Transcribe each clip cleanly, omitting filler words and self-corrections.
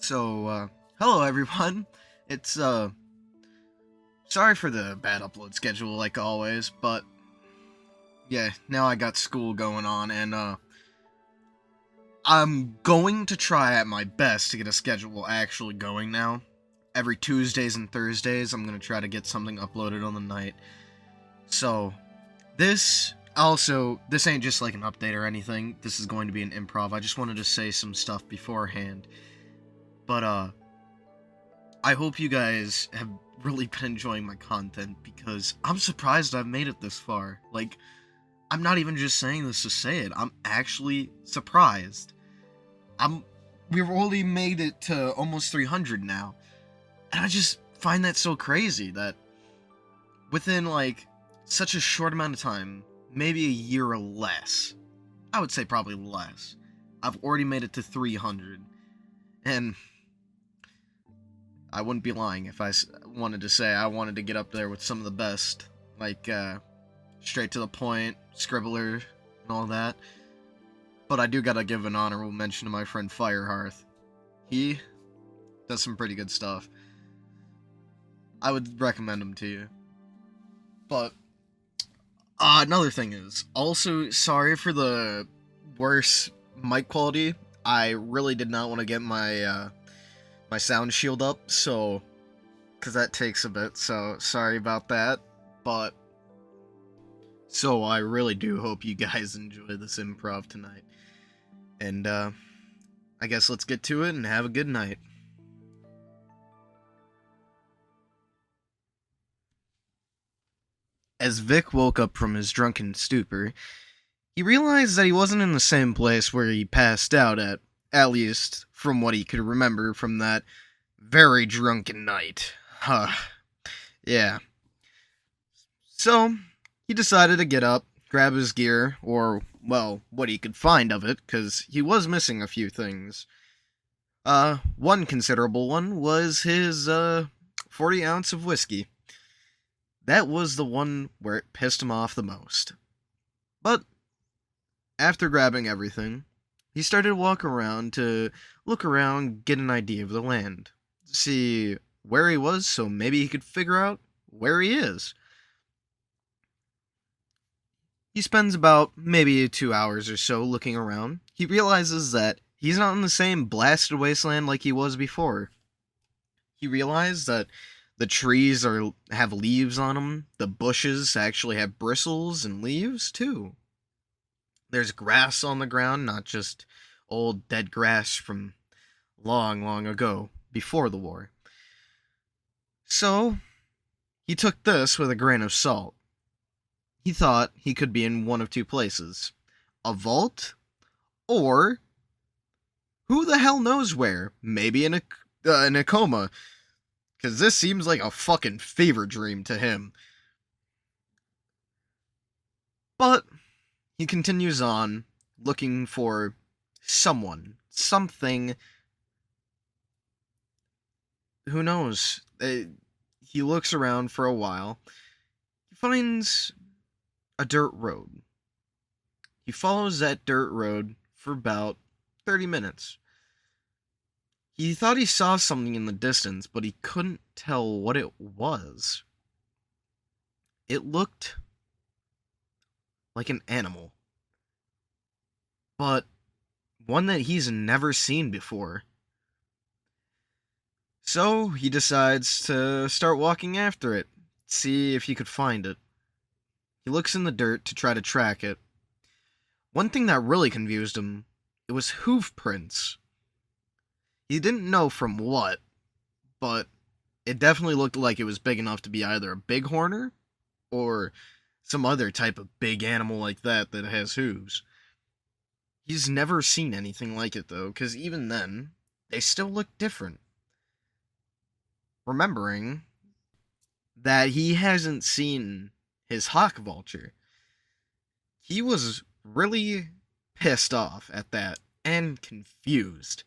Hello everyone. It's, sorry for the bad upload schedule like always, but, yeah, now I got school going on, and, I'm going to try at my best to get a schedule actually going now. Every Tuesdays and Thursdays, I'm gonna try to get something uploaded on the night. So, this ain't just like an update or anything. This is going to be an improv. I just wanted to say some stuff beforehand. But, I hope you guys have really been enjoying my content, because I'm surprised I've made it this far. Like, I'm not even just saying this to say it. I'm actually surprised. We've already made it to almost 300 now. And I just find that so crazy that within, like, such a short amount of time, maybe a year or less, I would say probably less, I've already made it to 300. And I wouldn't be lying if I wanted to say I wanted to get up there with some of the best, like, straight to the point, scribbler, and all that. But I do gotta give an honorable mention to my friend Firehearth. He does some pretty good stuff. I would recommend him to you. But, another thing is, also, sorry for the worse mic quality. I really did not want to get my, my sound shield up, so, because that takes a bit, so sorry about that, but, so I really do hope you guys enjoy this improv tonight, and, I guess let's get to it and have a good night. As Vic woke up from his drunken stupor, he realized that he wasn't in the same place where he passed out at least from what he could remember from that very drunken night. Yeah. So, he decided to get up, grab his gear, or, well, what he could find of it, because he was missing a few things. One considerable one was his, 40 ounce of whiskey. That was the one where it pissed him off the most. But, after grabbing everything, he started to walk around to look around, get an idea of the land, see where he was, so maybe he could figure out where he is. He spends about maybe 2 hours or so looking around. He realizes that he's not in the same blasted wasteland like he was before. He realized that the trees have leaves on them, the bushes actually have bristles and leaves too. There's grass on the ground, not just old dead grass from long, long ago, before the war. So, he took this with a grain of salt. He thought he could be in one of two places. A vault, or who the hell knows where? Maybe in a coma. Because this seems like a fucking fever dream to him. But he continues on, looking for someone, something. Who knows? He looks around for a while. He finds a dirt road. He follows that dirt road for about 30 minutes. He thought he saw something in the distance, but he couldn't tell what it was. It looked like an animal, but one that he's never seen before. So he decides to start walking after it, see if he could find it. He looks in the dirt to try to track it. One thing that really confused him, it was hoof prints. He didn't know from what, but it definitely looked like it was big enough to be either a bighorner or some other type of big animal like that has hooves. He's never seen anything like it though, because even then, they still look different. Remembering that he hasn't seen his hawk vulture, he was really pissed off at that and confused,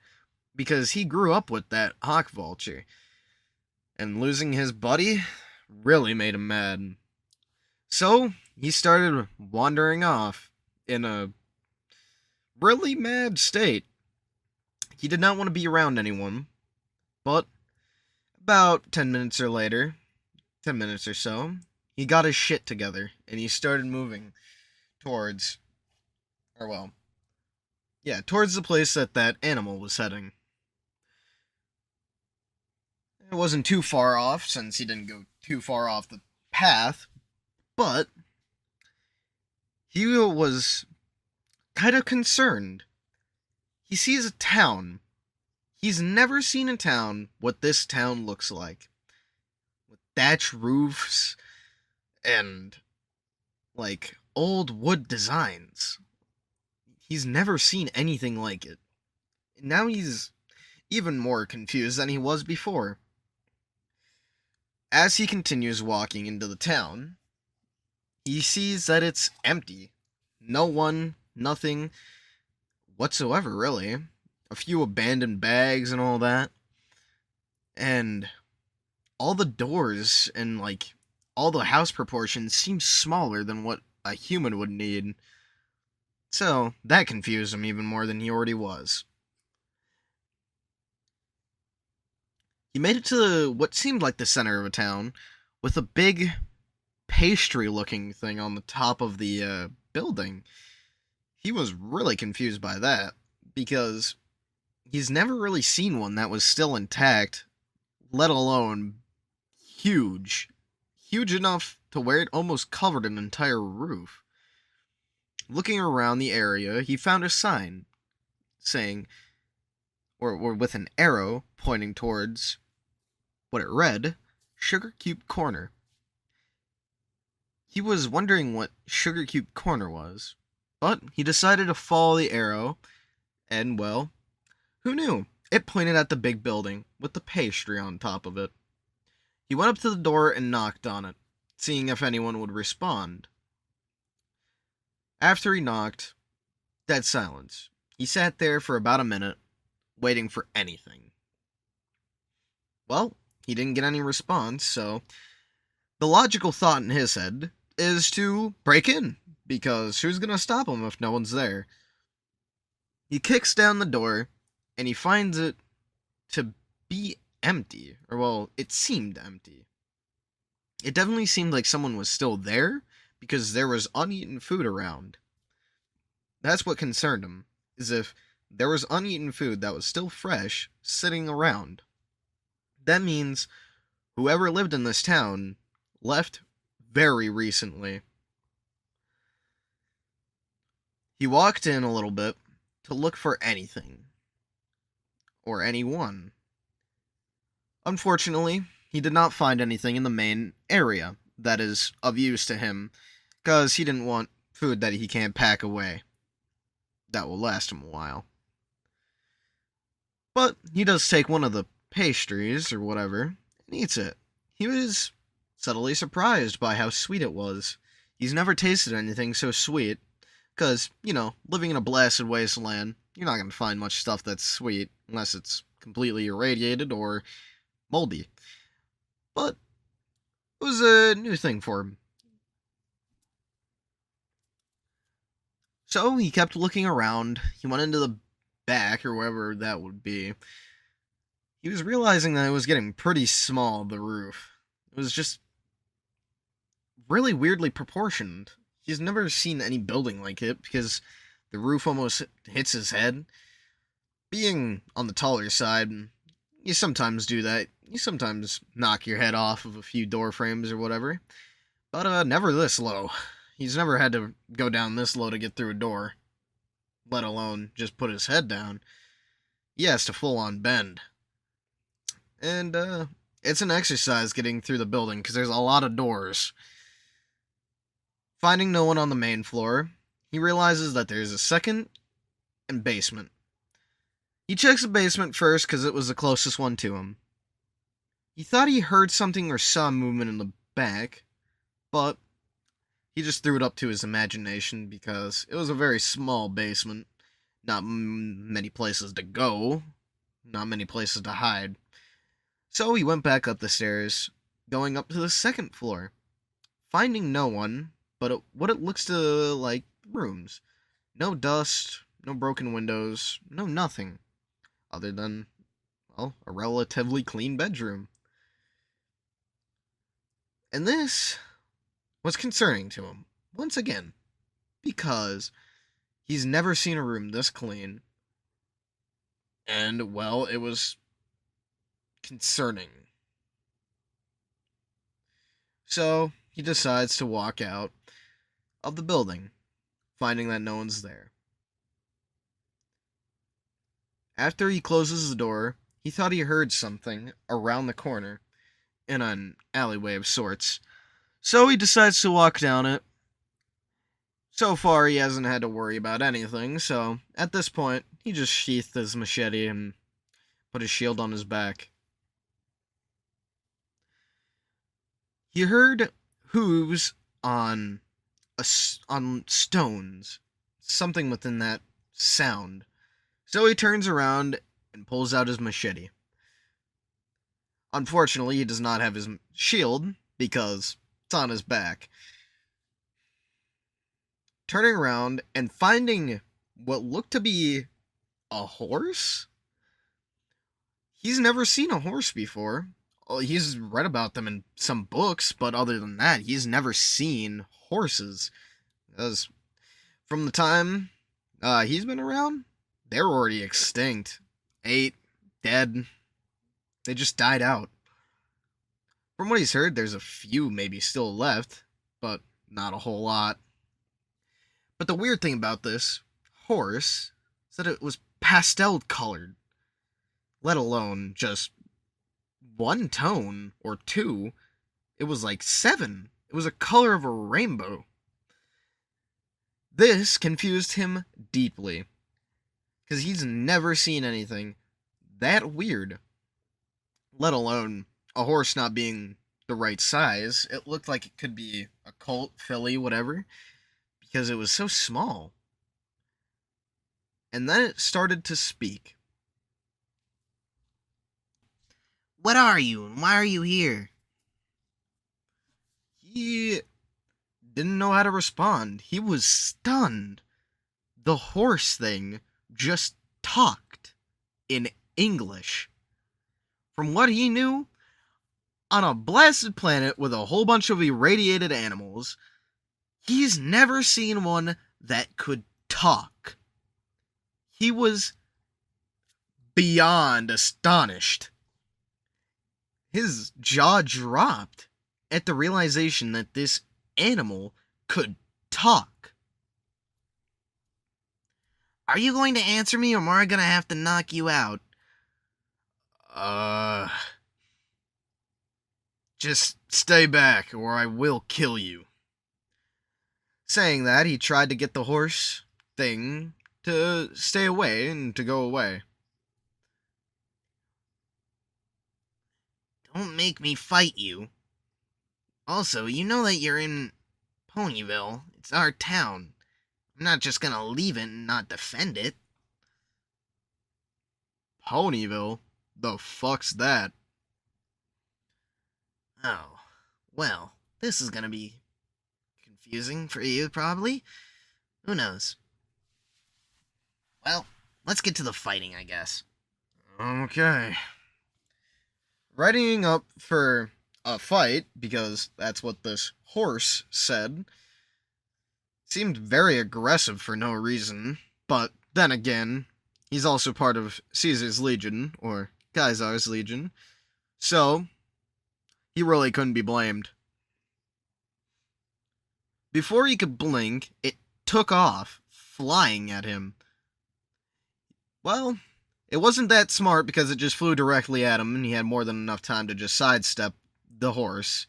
because he grew up with that hawk vulture, and losing his buddy really made him mad. So, he started wandering off in a really mad state. He did not want to be around anyone, But about 10 minutes or later, 10 minutes or so, he got his shit together and he started moving towards, or well, yeah, towards the place that that animal was heading. It wasn't too far off since he didn't go too far off the path, but he was kind of concerned. He sees a town. He's never seen a town what this town looks like. With thatch roofs and, like, old wood designs. He's never seen anything like it. And now he's even more confused than he was before. As he continues walking into the town, he sees that it's empty. No one, nothing whatsoever, really. A few abandoned bags and all that. And all the doors and, like, all the house proportions seem smaller than what a human would need. So, that confused him even more than he already was. He made it to what seemed like the center of a town, with a big pastry-looking thing on the top of the building. He was really confused by that, because he's never really seen one that was still intact, let alone huge. Huge enough to where it almost covered an entire roof. Looking around the area, he found a sign saying, or with an arrow pointing towards what it read, Sugar Cube Corner. He was wondering what Sugar Cube Corner was, but he decided to follow the arrow, and, well, who knew? It pointed at the big building with the pastry on top of it. He went up to the door and knocked on it, seeing if anyone would respond. After he knocked, dead silence. He sat there for about a minute, waiting for anything. Well, he didn't get any response, so the logical thought in his head is to break in, because who's gonna stop him if no one's there? He kicks down the door, and he finds it to be empty. Or, well, it seemed empty. It definitely seemed like someone was still there, because there was uneaten food around. That's what concerned him, is if there was uneaten food that was still fresh, sitting around. That means whoever lived in this town left very recently. He walked in a little bit to look for anything. Or anyone. Unfortunately, he did not find anything in the main area that is of use to him, because he didn't want food that he can't pack away. That will last him a while. But he does take one of the pastries, or whatever, and eats it. He was subtly surprised by how sweet it was. He's never tasted anything so sweet, because, living in a blasted wasteland, you're not going to find much stuff that's sweet, unless it's completely irradiated or moldy. But it was a new thing for him. So he kept looking around. He went into the back, or wherever that would be. He was realizing that it was getting pretty small, the roof. It was just really weirdly proportioned. He's never seen any building like it, because the roof almost hits his head. Being on the taller side, you sometimes do that. You sometimes knock your head off of a few door frames or whatever. But never this low. He's never had to go down this low to get through a door, let alone just put his head down. He has to full-on bend. And, it's an exercise getting through the building, because there's a lot of doors. Finding no one on the main floor, he realizes that there's a second and basement. He checks the basement first, because it was the closest one to him. He thought he heard something or saw movement in the back, but he just threw it up to his imagination, because it was a very small basement. Not many places to go. Not many places to hide. So he went back up the stairs, going up to the second floor. Finding no one, but what it looks to like rooms. No dust, no broken windows, no nothing. Other than, well, a relatively clean bedroom. And this was concerning to him, once again, because he's never seen a room this clean, and, well, it was concerning. So, he decides to walk out of the building, finding that no one's there. After he closes the door, he thought he heard something around the corner, in an alleyway of sorts, so he decides to walk down it. So far, he hasn't had to worry about anything, so at this point, he just sheathed his machete and put his shield on his back. He heard hooves on on stones, something within that sound. So he turns around and pulls out his machete. Unfortunately, he does not have his shield because it's on his back. Turning around and finding what looked to be a horse? He's never seen a horse before. He's read about them in some books, but other than that, he's never seen horses. Because from the time he's been around, they were already extinct. Ate, dead. They just died out. From what he's heard, there's a few maybe still left, but not a whole lot. But the weird thing about this horse is that it was pastel colored, let alone just one tone or two. It was like 7. It was a color of a rainbow. This confused him deeply, because he's never seen anything that weird, let alone a horse not being the right size. It looked like it could be a colt, filly, whatever, because it was so small. And then it started to speak. What are you, and why are you here? He didn't know how to respond. He was stunned. The horse thing just talked in English. From what he knew, on a blasted planet with a whole bunch of irradiated animals, he's never seen one that could talk. He was beyond astonished. His jaw dropped at the realization that this animal could talk. Are you going to answer me, or am I gonna have to knock you out? Just stay back, or I will kill you. Saying that, he tried to get the horse thing to stay away and to go away. Don't make me fight you. Also, you know that you're in Ponyville. It's our town. I'm not just gonna leave it and not defend it. Ponyville? The fuck's that? Oh, well, this is gonna be confusing for you, probably. Who knows? Well, let's get to the fighting, I guess. Okay. Readying up for a fight, because that's what this horse said, seemed very aggressive for no reason, but then again, he's also part of Caesar's Legion, or Caesar's Legion, so he really couldn't be blamed. Before he could blink, it took off, flying at him. Well, it wasn't that smart because it just flew directly at him and he had more than enough time to just sidestep the horse.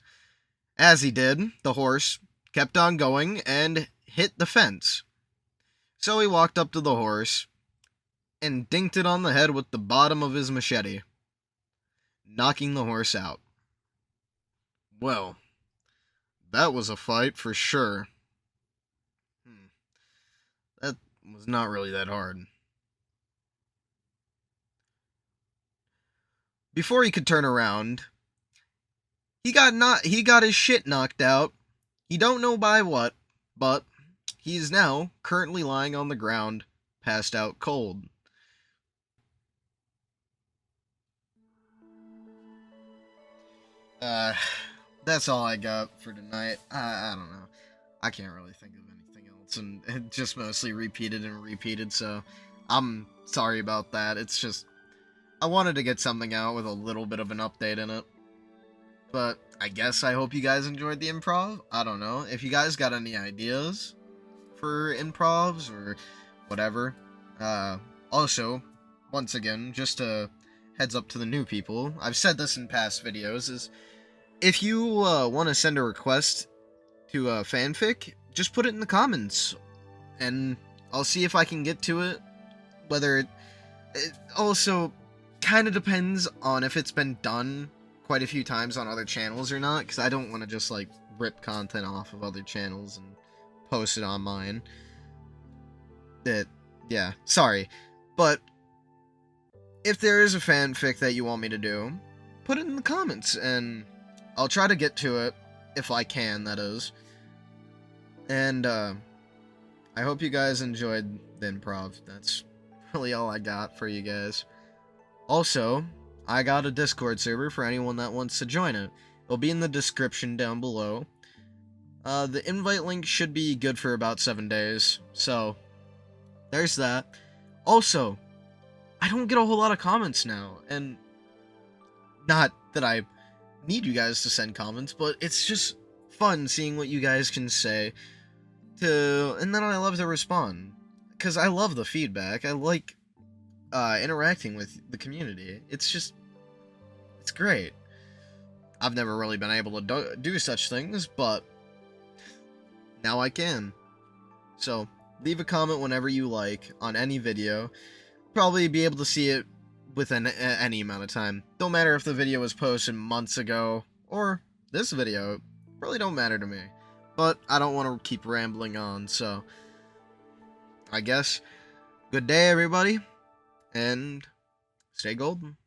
As he did, the horse kept on going and hit the fence. So he walked up to the horse and dinked it on the head with the bottom of his machete, knocking the horse out. Well, that was a fight for sure. That was not really that hard. Before he could turn around, he got his shit knocked out. He don't know by what, but he is now currently lying on the ground, passed out cold. Uh, that's all I got for tonight. I don't know. I can't really think of anything else, and it just mostly repeated and repeated, so I'm sorry about that. It's just, I wanted to get something out with a little bit of an update in it. But I guess I hope you guys enjoyed the improv. I don't know. If you guys got any ideas for improvs or whatever, also, once again, just a heads up to the new people, I've said this in past videos, is if you want to send a request to a fanfic, just put it in the comments, and I'll see if I can get to it. Whether it also kind of depends on if it's been done quite a few times on other channels or not, because I don't want to just like rip content off of other channels and post it on mine. Yeah, sorry, but if there is a fanfic that you want me to do, put it in the comments, and I'll try to get to it, if I can, that is. And, I hope you guys enjoyed the improv. That's really all I got for you guys. Also, I got a Discord server for anyone that wants to join it. It'll be in the description down below. The invite link should be good for about 7 days, so there's that. Also, I don't get a whole lot of comments now, and not that I need you guys to send comments, but it's just fun seeing what you guys can say, and then I love to respond, because I love the feedback. I like interacting with the community. It's great. I've never really been able to do such things, but now I can. So, leave a comment whenever you like on any video. Probably be able to see it within any amount of time. Don't matter if the video was posted months ago or this video. Really don't matter to me. But I don't want to keep rambling on, so I guess good day everybody, and stay golden.